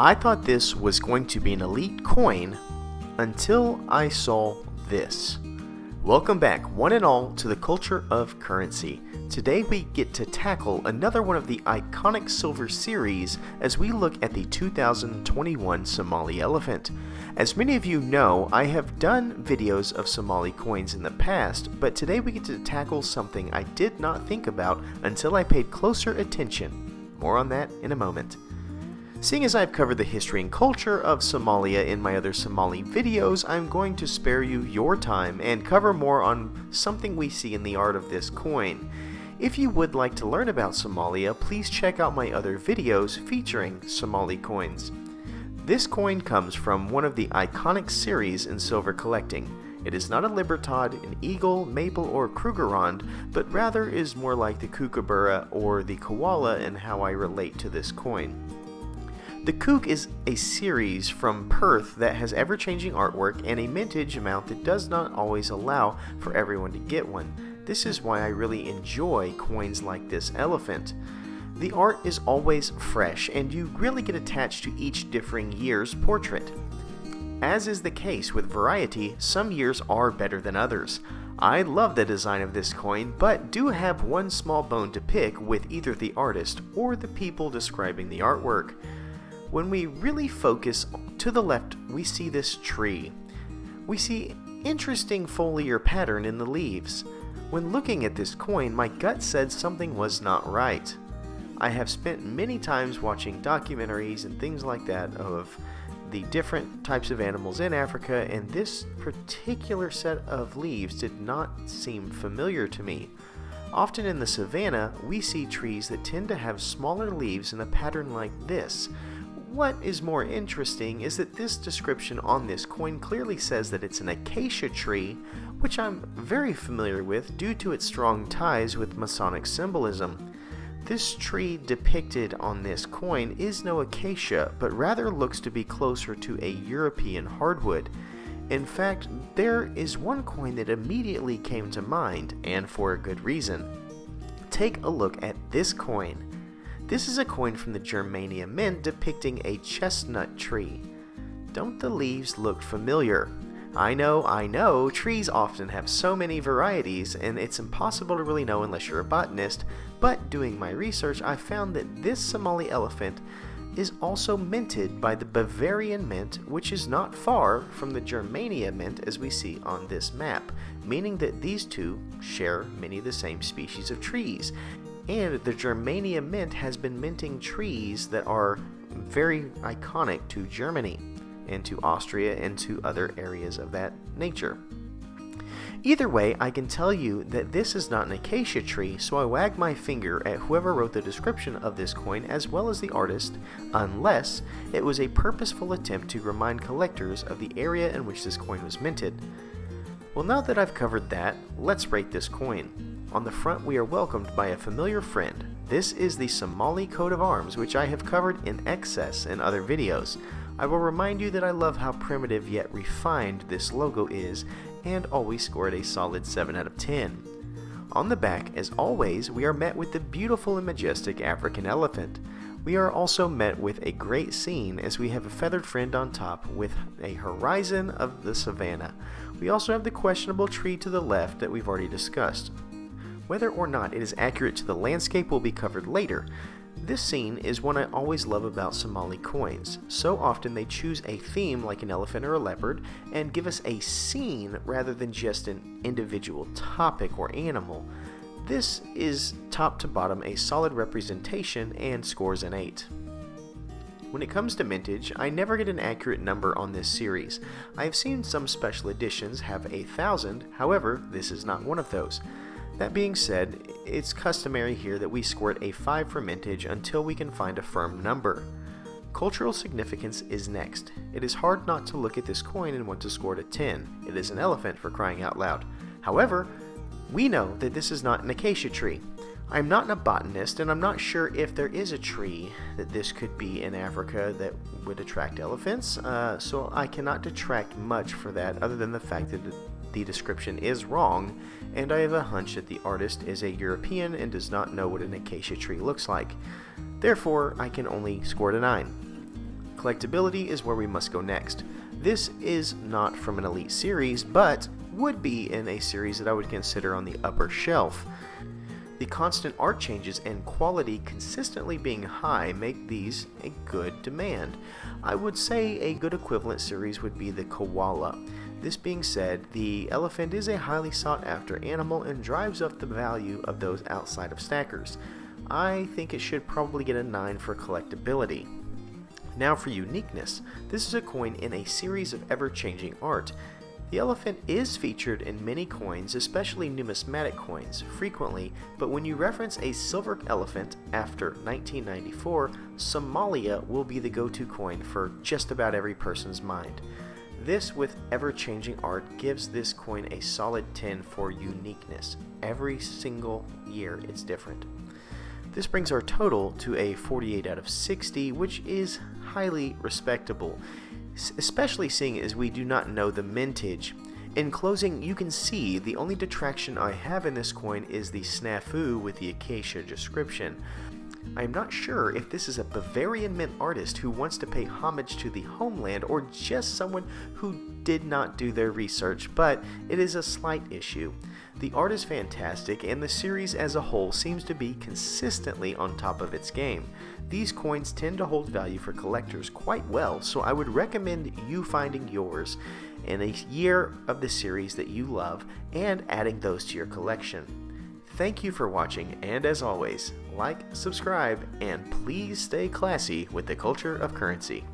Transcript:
I thought this was going to be an elite coin until I saw this. Welcome back, one and all, to the culture of currency. Today we get to tackle another one of the iconic silver series as we look at the 2021 Somali Elephant. As many of you know, I have done videos of Somali coins in the past, but today we get to tackle something I did not think about until I paid closer attention. More on that in a moment. Seeing as I've covered the history and culture of Somalia in my other Somali videos, I'm going to spare you your time and cover more on something we see in the art of this coin. If you would like to learn about Somalia, please check out my other videos featuring Somali coins. This coin comes from one of the iconic series in silver collecting. It is not a Libertad, an Eagle, Maple, or Krugerrand, but rather is more like the Kookaburra or the Koala in how I relate to this coin. The Kook is a series from Perth that has ever-changing artwork and a mintage amount that does not always allow for everyone to get one. This is why I really enjoy coins like this elephant. The art is always fresh and you really get attached to each differing year's portrait. As is the case with variety, some years are better than others. I love the design of this coin, but do have one small bone to pick with either the artist or the people describing the artwork. When we really focus to the left, we see this tree. We see interesting foliar pattern in the leaves. When looking at this coin, my gut said something was not right. I have spent many times watching documentaries and things like that of the different types of animals in Africa, and this particular set of leaves did not seem familiar to me. Often in the savannah, we see trees that tend to have smaller leaves in a pattern like this. What is more interesting is that this description on this coin clearly says that it's an acacia tree, which I'm very familiar with due to its strong ties with Masonic symbolism. This tree depicted on this coin is no acacia, but rather looks to be closer to a European hardwood. In fact, there is one coin that immediately came to mind, and for a good reason. Take a look at this coin. This is a coin from the Germania Mint depicting a chestnut tree. Don't the leaves look familiar? I know, trees often have so many varieties and it's impossible to really know unless you're a botanist, but doing my research I found that this Somali elephant is also minted by the Bavarian Mint, which is not far from the Germania Mint as we see on this map, meaning that these two share many of the same species of trees. And the Germania Mint has been minting trees that are very iconic to Germany and to Austria and to other areas of that nature. Either way, I can tell you that this is not an acacia tree, so I wag my finger at whoever wrote the description of this coin as well as the artist, unless it was a purposeful attempt to remind collectors of the area in which this coin was minted. Well, now that I've covered that, let's rate this coin. On the front, we are welcomed by a familiar friend. This is the Somali coat of arms, which I have covered in excess in other videos. I will remind you that I love how primitive yet refined this logo is, and always scored a solid 7 out of 10. On the back, as always, we are met with the beautiful and majestic African elephant. We are also met with a great scene as we have a feathered friend on top with a horizon of the savannah. We also have the questionable tree to the left that we've already discussed. Whether or not it is accurate to the landscape will be covered later. This scene is one I always love about Somali coins. So often they choose a theme like an elephant or a leopard and give us a scene rather than just an individual topic or animal. This is top to bottom a solid representation and scores an 8. When it comes to mintage, I never get an accurate number on this series. I have seen some special editions have 1,000, however, this is not one of those. That being said, it's customary here that we score it a 5 for mintage until we can find a firm number. Cultural significance is next. It is hard not to look at this coin and want to score it a 10. It is an elephant for crying out loud. However, we know that this is not an acacia tree. I'm not a botanist and I'm not sure if there is a tree that this could be in Africa that would attract elephants, so I cannot detract much for that other than the fact that the description is wrong, and I have a hunch that the artist is a European and does not know what an acacia tree looks like. Therefore, I can only score it a 9. Collectability is where we must go next. This is not from an elite series, but would be in a series that I would consider on the upper shelf. The constant art changes and quality consistently being high make these a good demand. I would say a good equivalent series would be the koala. This being said, the elephant is a highly sought after animal and drives up the value of those outside of stackers. I think it should probably get a 9 for collectability. Now for uniqueness. This is a coin in a series of ever-changing art. The elephant is featured in many coins, especially numismatic coins, frequently, but when you reference a silver elephant after 1994, Somalia will be the go-to coin for just about every person's mind. This, with ever-changing art, gives this coin a solid 10 for uniqueness. Every single year it's different. This brings our total to a 48 out of 60, which is highly respectable, especially seeing as we do not know the mintage. In closing, you can see the only detraction I have in this coin is the snafu with the acacia description. I am not sure if this is a Bavarian mint artist who wants to pay homage to the homeland or just someone who did not do their research, but it is a slight issue. The art is fantastic and the series as a whole seems to be consistently on top of its game. These coins tend to hold value for collectors quite well, so I would recommend you finding yours in a year of the series that you love and adding those to your collection. Thank you for watching, and as always, like, subscribe, and please stay classy with the culture of currency.